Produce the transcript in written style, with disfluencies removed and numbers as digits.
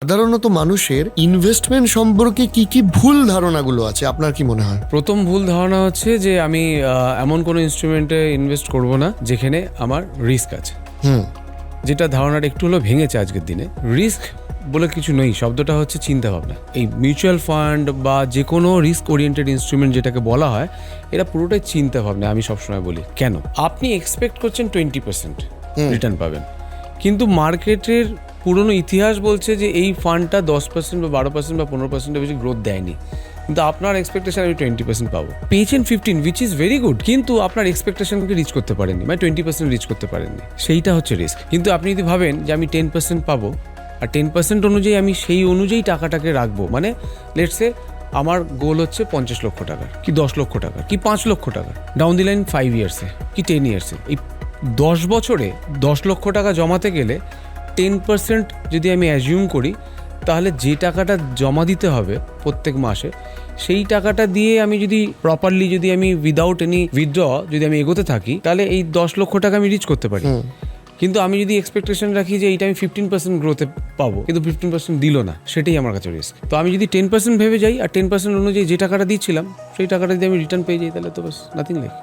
সাধারণত মানুষের ইনভেস্টমেন্ট সম্পর্কে কি কি ভুল ধারণাগুলো আছে আপনার কি মনে হয়? প্রথম ভুল ধারণা হচ্ছে যে আমি এমন কোনো ইনস্ট্রুমেন্টে ইনভেস্ট করব না যেখানে আমার রিস্ক আছে। যেটা ধারণাটা একটু হলেও ভেঙেছে আজকের দিনে। রিস্ক বলে কিছু নেই, শব্দটা হচ্ছে চিন্তা ভাবনা। এই মিউচুয়াল ফান্ড বা যে কোনো রিস্ক ওরিয়েন্টেড ইনস্ট্রুমেন্ট যেটাকে বলা হয়, এটা পুরোটাই চিন্তা ভাবনা। আমি সবসময় বলি কেন, আপনি এক্সপেক্ট করছেন 20% রিটার্ন পাবেন, কিন্তু মার্কেটের পুরনো ইতিহাস বলছে যে এই ফান্ডটা 10% বা 12% বা 15% বেশি গ্রোথ দেয়নি, কিন্তু আপনার এক্সপেকটেশন আমি 20% পাবো, পেয়েছেন 15, উইচ ইজ ভেরি গুড, কিন্তু আপনার এক্সপেকটেশনকে রিচ করতে পারেননি, মানে 20% রিচ করতে পারেননি। সেইটা হচ্ছে রিস্ক। কিন্তু আপনি যদি ভাবেন যে আমি 10% পাবো আর 10% অনুযায়ী আমি সেই অনুযায়ী টাকাটাকে রাখবো, মানে লেটসে আমার গোল হচ্ছে 50 লক্ষ টাকার, কি 10 লক্ষ টাকার, কি 5 লক্ষ টাকার, ডাউন দি লাইন 5 ইয়ার্সে কি 10 ইয়ার্সে, এই 10 বছরে 10 লক্ষ টাকা জমাতে গেলে 10% যদি আমি অ্যাজিউম করি, তাহলে যে টাকাটা জমা দিতে হবে প্রত্যেক মাসে, সেই টাকাটা দিয়ে আমি যদি প্রপারলি যদি আমি উইদাউট এনি উইথড্র যদি আমি এগোতে থাকি, তাহলে এই 10 লক্ষ টাকা আমি রিচ করতে পারি। কিন্তু আমি যদি এক্সপেকটেশন রাখি যে এইটা আমি 15% গ্রোথে পাবো, কিন্তু 15% দিল না, সেটাই আমার কাছে রিস্ক। তো আমি যদি 10% ভেবে যাই আর 10% অনুযায়ী যে টাকাটা দিচ্ছিলাম সেই টাকাটা যদি আমি রিটার্ন পেয়ে যাই, তাহলে তো বাস নাথিং লাইক।